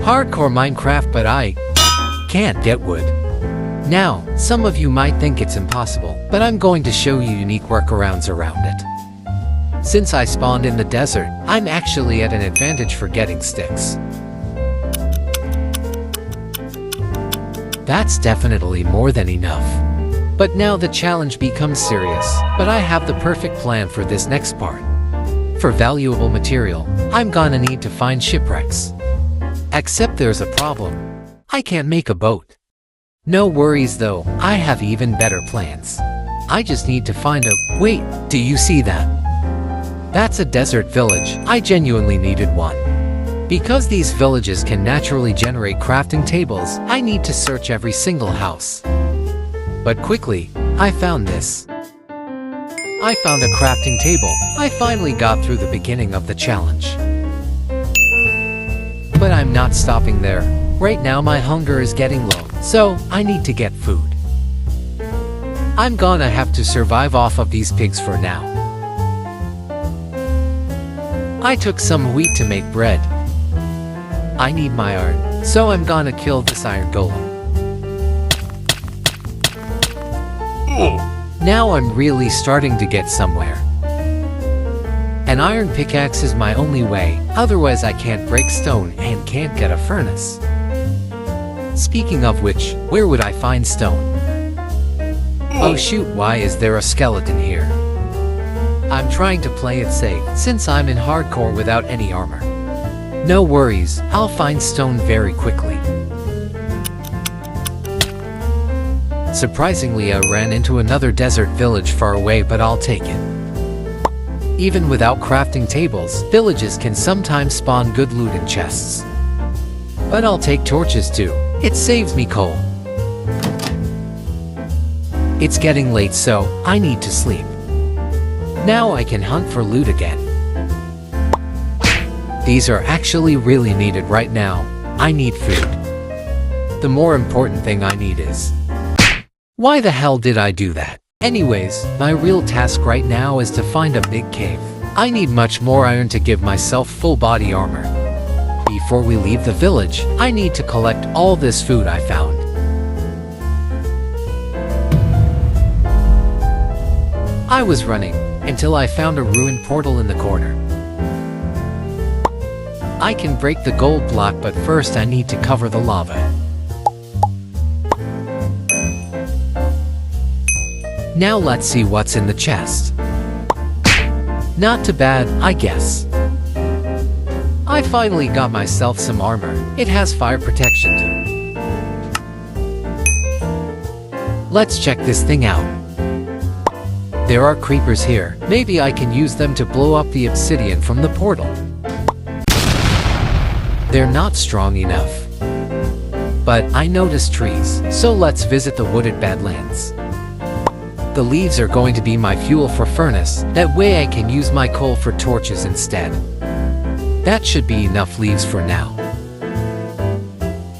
Hardcore Minecraft, but I can't get wood. Now, some of you might think it's impossible, but I'm going to show you unique workarounds around it. Since I spawned in the desert, I'm actually at an advantage for getting sticks. That's definitely more than enough. But now the challenge becomes serious, but I have the perfect plan for this next part. For valuable material, I'm gonna need to find shipwrecks. Except there's a problem. I can't make a boat. No worries though, I have even better plans. I just need to find a— Wait, do you see that? That's a desert village. I genuinely needed one. Because these villages can naturally generate crafting tables, I need to search every single house. But quickly, I found this. I found a crafting table. I finally got through the beginning of the challenge. But I'm not stopping there. Right now my hunger is getting low, so I need to get food. I'm gonna have to survive off of these pigs for now. I took some wheat to make bread. I need my iron, so I'm gonna kill this iron golem. Now I'm really starting to get somewhere. An iron pickaxe is my only way, otherwise I can't break stone and can't get a furnace. Speaking of which, where would I find stone? Oh shoot, why is there a skeleton here? I'm trying to play it safe, since I'm in hardcore without any armor. No worries, I'll find stone very quickly. Surprisingly, I ran into another desert village far away, but I'll take it. Even without crafting tables, villages can sometimes spawn good loot in chests. But I'll take torches too. It saves me coal. It's getting late, so I need to sleep. Now I can hunt for loot again. These are actually really needed right now. I need food. The more important thing I need is— Why the hell did I do that? Anyways, my real task right now is to find a big cave. I need much more iron to give myself full body armor. Before we leave the village, I need to collect all this food I found. I was running until I found a ruined portal in the corner. I can break the gold block, but first I need to cover the lava. Now let's see what's in the chest. Not too bad, I guess. I finally got myself some armor. It has fire protection too. Let's check this thing out. There are creepers here. Maybe I can use them to blow up the obsidian from the portal. They're not strong enough. But I noticed trees, so let's visit the wooded badlands. The leaves are going to be my fuel for furnace. That way I can use my coal for torches instead. That should be enough leaves for now.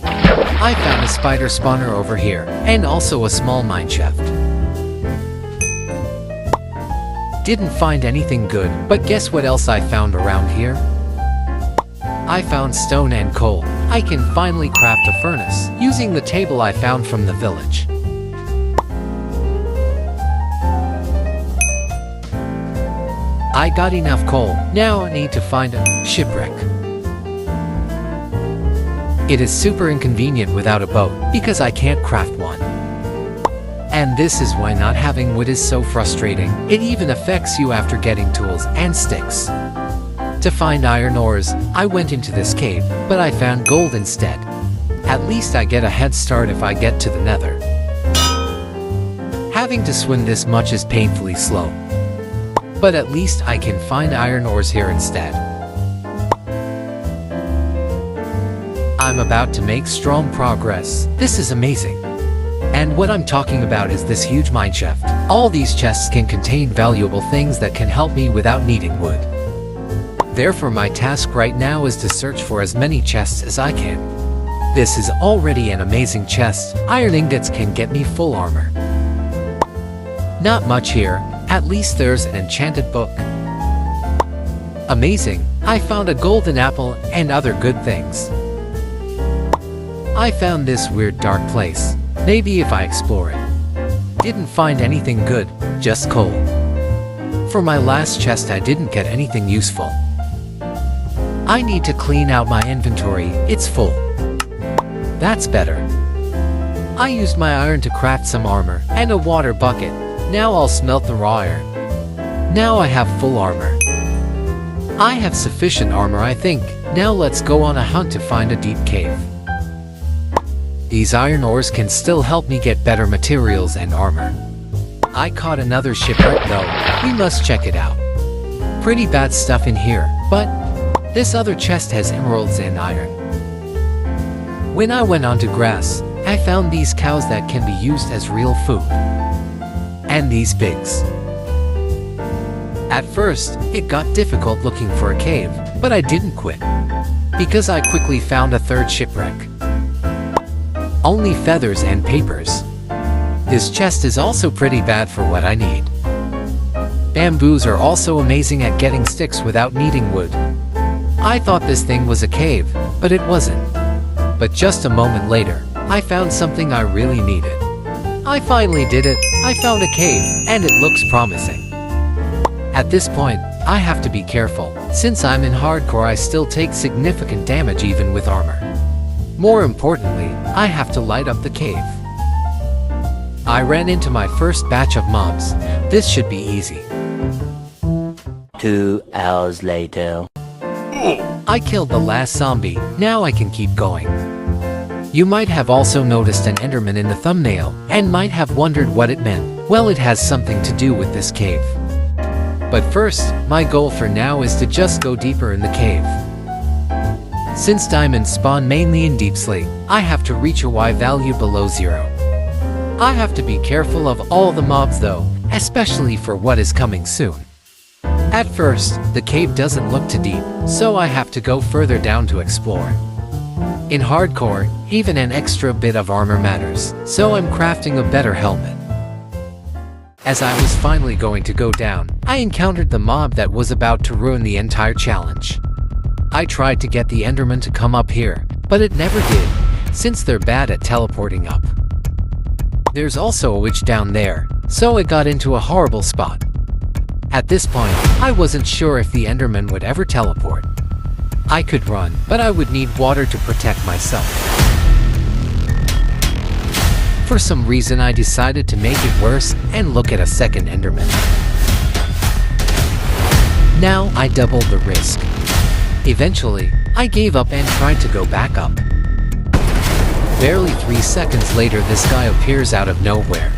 I found a spider spawner over here, and also a small mineshaft. Didn't find anything good, but guess what else I found around here? I found stone and coal. I can finally craft a furnace, using the table I found from the village. I got enough coal. Now I need to find a shipwreck. It is super inconvenient without a boat, because I can't craft one. And this is why not having wood is so frustrating. It even affects you after getting tools and sticks. To find iron ores, I went into this cave, but I found gold instead. At least I get a head start if I get to the nether. Having to swim this much is painfully slow. But at least I can find iron ores here instead. I'm about to make strong progress. This is amazing. And what I'm talking about is this huge mineshaft. All these chests can contain valuable things that can help me without needing wood. Therefore my task right now is to search for as many chests as I can. This is already an amazing chest. Iron ingots can get me full armor. Not much here. At least there's an enchanted book. Amazing! I found a golden apple and other good things. I found this weird dark place. Maybe if I explore it. Didn't find anything good, just coal. For my last chest I didn't get anything useful. I need to clean out my inventory, it's full. That's better. I used my iron to craft some armor and a water bucket. Now I'll smelt the raw iron. Now I have full armor. I have sufficient armor, I think. Now let's go on a hunt to find a deep cave. These iron ores can still help me get better materials and armor. I caught another shipwreck though. We must check it out. Pretty bad stuff in here, but this other chest has emeralds and iron. When I went onto grass, I found these cows that can be used as real food. And these pigs. At first, it got difficult looking for a cave, but I didn't quit. Because I quickly found a third shipwreck. Only feathers and papers. This chest is also pretty bad for what I need. Bamboos are also amazing at getting sticks without needing wood. I thought this thing was a cave, but it wasn't. But just a moment later, I found something I really needed. I finally did it. I found a cave, and it looks promising. At this point, I have to be careful. Since I'm in hardcore, I still take significant damage even with armor. More importantly, I have to light up the cave. I ran into my first batch of mobs. This should be easy. 2 hours later. I killed the last zombie. Now I can keep going. You might have also noticed an Enderman in the thumbnail, and might have wondered what it meant. Well, it has something to do with this cave. But first, my goal for now is to just go deeper in the cave. Since diamonds spawn mainly in deep sleep, I have to reach a Y value below 0. I have to be careful of all the mobs though, especially for what is coming soon. At first, the cave doesn't look too deep, so I have to go further down to explore. In hardcore, even an extra bit of armor matters, so I'm crafting a better helmet. As I was finally going to go down, I encountered the mob that was about to ruin the entire challenge. I tried to get the Enderman to come up here, but it never did, since they're bad at teleporting up. There's also a witch down there, so it got into a horrible spot. At this point, I wasn't sure if the Enderman would ever teleport. I could run, but I would need water to protect myself. For some reason I decided to make it worse and look at a second Enderman. Now I doubled the risk. Eventually, I gave up and tried to go back up. Barely 3 seconds later this guy appears out of nowhere.